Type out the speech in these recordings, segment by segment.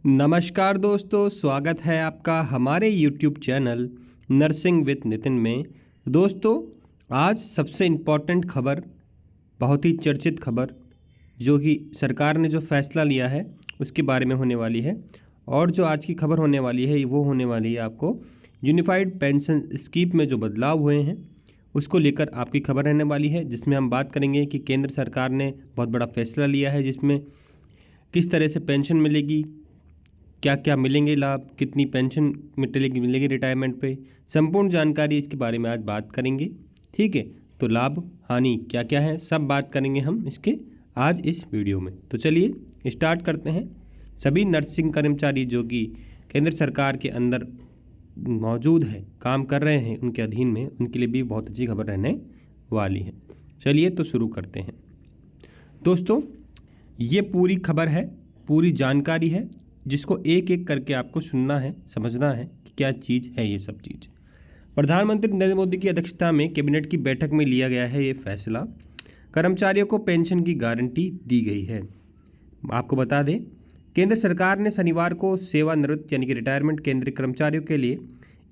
नमस्कार दोस्तों, स्वागत है आपका हमारे YouTube channel nursing with Nitin में। दोस्तों, आज सबसे इम्पॉर्टेंट खबर, बहुत ही चर्चित खबर, जो कि सरकार ने जो फैसला लिया है उसके बारे में होने वाली है। और जो आज की खबर होने वाली है वो होने वाली है आपको यूनिफाइड पेंशन स्कीम में जो बदलाव हुए हैं उसको लेकर आपकी खबर रहने वाली है, जिसमें हम बात करेंगे कि केंद्र सरकार ने बहुत बड़ा फैसला लिया है, जिसमें किस तरह से पेंशन मिलेगी, क्या क्या मिलेंगे लाभ, कितनी पेंशन मिलेगी रिटायरमेंट पे, संपूर्ण जानकारी इसके बारे में आज बात करेंगे। ठीक है, तो लाभ हानि क्या क्या है सब बात करेंगे हम इसके आज इस वीडियो में। तो चलिए स्टार्ट करते हैं। सभी नर्सिंग कर्मचारी जो कि केंद्र सरकार के अंदर मौजूद है, काम कर रहे हैं उनके अधीन में, उनके लिए भी बहुत अच्छी खबर रहने वाली है। चलिए तो शुरू करते हैं। दोस्तों, ये पूरी खबर है, पूरी जानकारी है, जिसको एक एक करके आपको सुनना है, समझना है कि क्या चीज़ है ये सब चीज़। प्रधानमंत्री नरेंद्र मोदी की अध्यक्षता में कैबिनेट की बैठक में लिया गया है ये फैसला। कर्मचारियों को पेंशन की गारंटी दी गई है। आपको बता दें, केंद्र सरकार ने शनिवार को सेवानिवृत्त यानी कि रिटायरमेंट केंद्रीय कर्मचारियों के लिए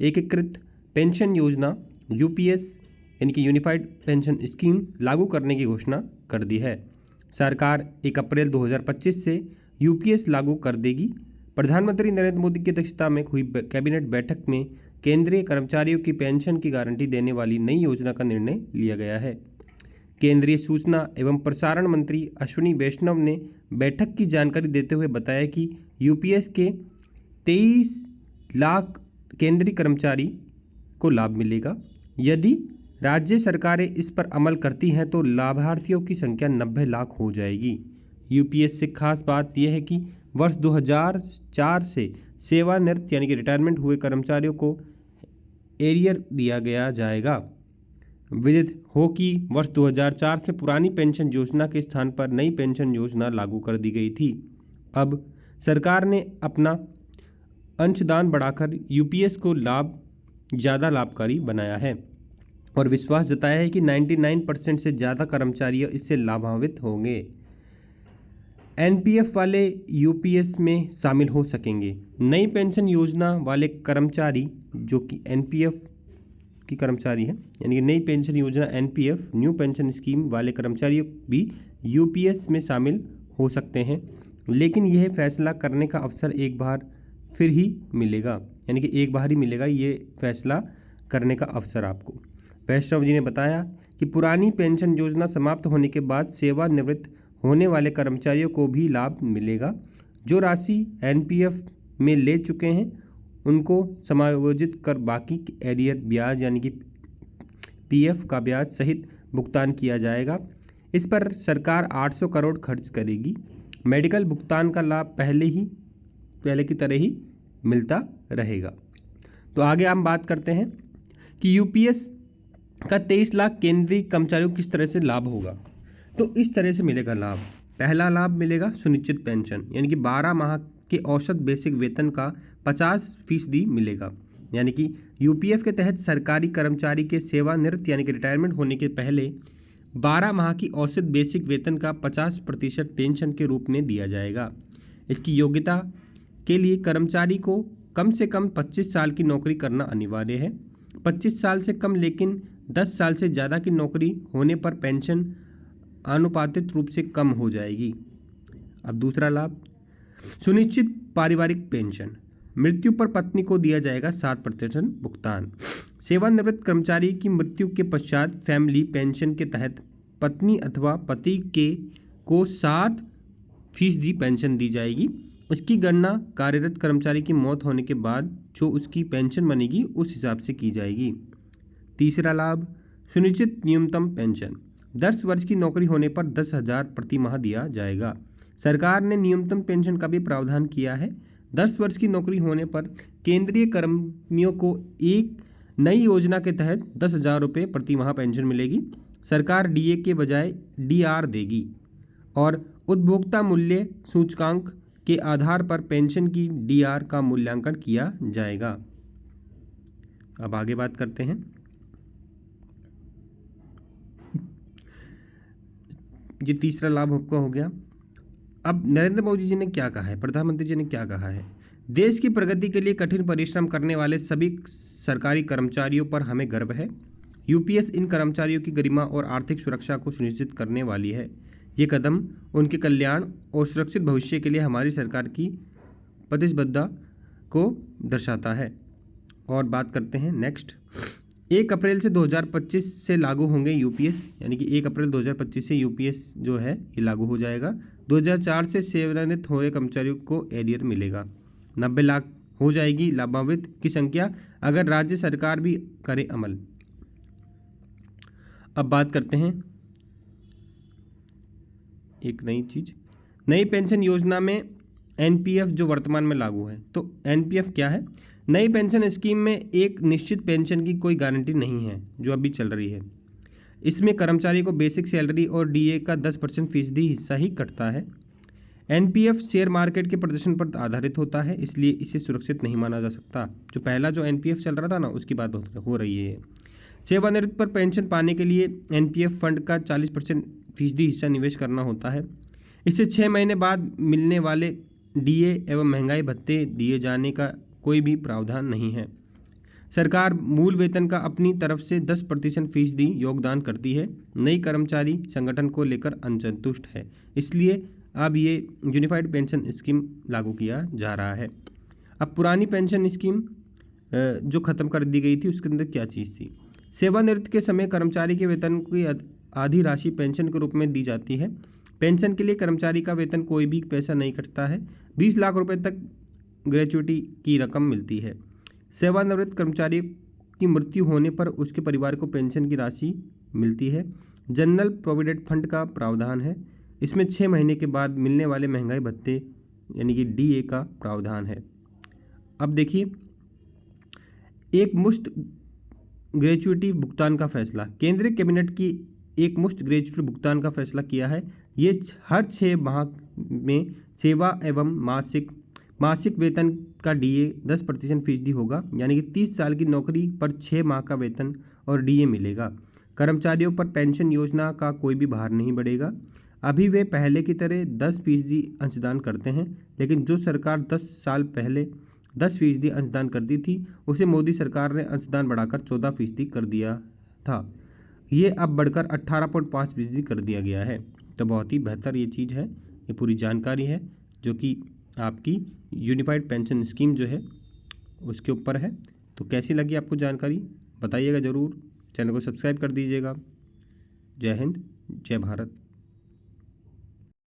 एकीकृत पेंशन योजना यूपीएस यानी कि यूनिफाइड पेंशन स्कीम लागू करने की घोषणा कर दी है। सरकार 1 अप्रैल 2025 से यूपीएस लागू कर देगी। प्रधानमंत्री नरेंद्र मोदी की अध्यक्षता में हुई कैबिनेट बैठक में केंद्रीय कर्मचारियों की पेंशन की गारंटी देने वाली नई योजना का निर्णय लिया गया है। केंद्रीय सूचना एवं प्रसारण मंत्री अश्विनी वैष्णव ने बैठक की जानकारी देते हुए बताया कि यूपीएस के 23 लाख केंद्रीय कर्मचारी को लाभ मिलेगा। यदि राज्य सरकारें इस पर अमल करती हैं तो लाभार्थियों की संख्या 90 लाख हो जाएगी। यूपीएस से खास बात यह है कि वर्ष 2004 से सेवानिवृत्त यानी कि रिटायरमेंट हुए कर्मचारियों को एरियर दिया गया जाएगा। विदित हो कि वर्ष 2004 में पुरानी पेंशन योजना के स्थान पर नई पेंशन योजना लागू कर दी गई थी। अब सरकार ने अपना अंशदान बढ़ाकर यूपीएस को ज़्यादा लाभकारी बनाया है और विश्वास जताया है कि 99% से ज़्यादा कर्मचारी इससे लाभान्वित होंगे। एनपीएफ वाले यूपीएस में शामिल हो सकेंगे। नई पेंशन योजना वाले कर्मचारी जो कि एनपीएफ की कर्मचारी है, यानी कि नई पेंशन योजना एनपीएफ न्यू पेंशन स्कीम वाले कर्मचारी भी यूपीएस में शामिल हो सकते हैं, लेकिन यह फैसला करने का अवसर एक बार फिर ही मिलेगा, यानी कि एक बार ही मिलेगा ये फैसला करने का अवसर आपको। वैष्णव जी ने बताया कि पुरानी पेंशन योजना समाप्त होने के बाद सेवानिवृत्त होने वाले कर्मचारियों को भी लाभ मिलेगा। जो राशि एनपीएफ में ले चुके हैं उनको समायोजित कर बाकी एरियर ब्याज यानी कि पीएफ का ब्याज सहित भुगतान किया जाएगा। इस पर सरकार 800 करोड़ खर्च करेगी। मेडिकल भुगतान का लाभ पहले की तरह ही मिलता रहेगा। तो आगे हम बात करते हैं कि यूपीएस का 23 लाख केंद्रीय कर्मचारियों को किस तरह से लाभ होगा। तो इस तरह से मिलेगा लाभ। पहला लाभ मिलेगा सुनिश्चित पेंशन, यानी कि 12 माह के औसत बेसिक वेतन का 50% मिलेगा। यानी कि यूपीएफ के तहत सरकारी कर्मचारी के सेवानिवृत्त यानी कि रिटायरमेंट होने के पहले 12 माह की औसत बेसिक वेतन का 50% पेंशन के रूप में दिया जाएगा। इसकी योग्यता के लिए कर्मचारी को कम से कम 25 साल की नौकरी करना अनिवार्य है। 25 साल से कम लेकिन 10 साल से ज़्यादा की नौकरी होने पर पेंशन आनुपातिक रूप से कम हो जाएगी। अब दूसरा लाभ, सुनिश्चित पारिवारिक पेंशन। मृत्यु पर पत्नी को दिया जाएगा 7% भुगतान। सेवानिवृत्त कर्मचारी की मृत्यु के पश्चात फैमिली पेंशन के तहत पत्नी अथवा पति को 7% पेंशन दी जाएगी। इसकी गणना कार्यरत कर्मचारी की मौत होने के बाद जो उसकी पेंशन बनेगी उस हिसाब से की जाएगी। तीसरा लाभ, सुनिश्चित न्यूनतम पेंशन। 10 वर्ष की नौकरी होने पर 10,000 प्रति माह दिया जाएगा। सरकार ने न्यूनतम पेंशन का भी प्रावधान किया है। 10 वर्ष की नौकरी होने पर केंद्रीय कर्मियों को एक नई योजना के तहत 10,000 रुपये प्रति माह पेंशन मिलेगी। सरकार डीए के बजाय डीआर देगी और उपभोक्ता मूल्य सूचकांक के आधार पर पेंशन की डीआर का मूल्यांकन किया जाएगा। अब आगे बात करते हैं। ये तीसरा लाभ आपका हो गया। अब नरेंद्र मोदी जी ने क्या कहा है, प्रधानमंत्री जी ने क्या कहा है, देश की प्रगति के लिए कठिन परिश्रम करने वाले सभी सरकारी कर्मचारियों पर हमें गर्व है। यूपीएस इन कर्मचारियों की गरिमा और आर्थिक सुरक्षा को सुनिश्चित करने वाली है। ये कदम उनके कल्याण और सुरक्षित भविष्य के लिए हमारी सरकार की प्रतिबद्धता को दर्शाता है। और बात करते हैं नेक्स्ट, 1 अप्रैल से 2025 से लागू होंगे यूपीएस, यानी कि 1 अप्रैल 2025 से यूपीएस जो है ये लागू हो जाएगा। 2004 से सेवानिवृत्त हुए कर्मचारियों को एरियर मिलेगा। 90 लाख हो जाएगी लाभान्वित की संख्या अगर राज्य सरकार भी करे अमल। अब बात करते हैं एक नई चीज़, नई पेंशन योजना में एनपीएफ जो वर्तमान में लागू है। तो एनपीएफ क्या है? नई पेंशन स्कीम में एक निश्चित पेंशन की कोई गारंटी नहीं है जो अभी चल रही है। इसमें कर्मचारी को बेसिक सैलरी और डीए का 10% फीसदी हिस्सा ही कटता है। एनपीएफ शेयर मार्केट के प्रदर्शन पर आधारित होता है, इसलिए इसे सुरक्षित नहीं माना जा सकता। जो पहला जो एनपीएफ चल रहा था ना, उसकी बात हो रही है। सेवानिवृत्त पर पेंशन पाने के लिए एनपीएफ फंड का 40% फीसदी हिस्सा निवेश करना होता है। इससे 6 महीने बाद मिलने वाले डीए एवं महंगाई भत्ते दिए जाने का कोई भी प्रावधान नहीं है। सरकार मूल वेतन का अपनी तरफ से 10% फीसदी योगदान करती है। नई कर्मचारी संगठन को लेकर असंतुष्ट है, इसलिए अब ये यूनिफाइड पेंशन स्कीम लागू किया जा रहा है। अब पुरानी पेंशन स्कीम जो ख़त्म कर दी गई थी, उसके अंदर क्या चीज़ थी? सेवानिवृत्त के समय कर्मचारी के वेतन की आधी राशि पेंशन के रूप में दी जाती है। पेंशन के लिए कर्मचारी का वेतन कोई भी पैसा नहीं कटता है। 20 लाख रुपए तक ग्रेच्युटी की रकम मिलती है। सेवानिवृत्त कर्मचारी की मृत्यु होने पर उसके परिवार को पेंशन की राशि मिलती है। जनरल प्रोविडेंट फंड का प्रावधान है। इसमें 6 महीने के बाद मिलने वाले महंगाई भत्ते यानी कि डीए का प्रावधान है। अब देखिए, एक मुश्त ग्रेच्युटी भुगतान का फैसला। केंद्रीय कैबिनेट की एक मुश्त ग्रेच्युटी भुगतान का फैसला किया है। ये हर 6 माह में सेवा एवं मासिक वेतन का डीए 10% फीसदी होगा, यानी कि 30 साल की नौकरी पर 6 माह का वेतन और डीए मिलेगा। कर्मचारियों पर पेंशन योजना का कोई भी भार नहीं बढ़ेगा। अभी वे पहले की तरह 10% अंशदान करते हैं, लेकिन जो सरकार 10 साल पहले 10% अंशदान करती थी, उसे मोदी सरकार ने अंशदान बढ़ाकर 14% कर दिया था। ये अब बढ़कर 18.5% कर दिया गया है। तो बहुत ही बेहतर ये चीज़ है। ये पूरी जानकारी है जो कि आपकी यूनिफाइड पेंशन स्कीम जो है उसके ऊपर है। तो कैसी लगी आपको जानकारी बताइएगा ज़रूर। चैनल को सब्सक्राइब कर दीजिएगा। जय हिंद, जय भारत।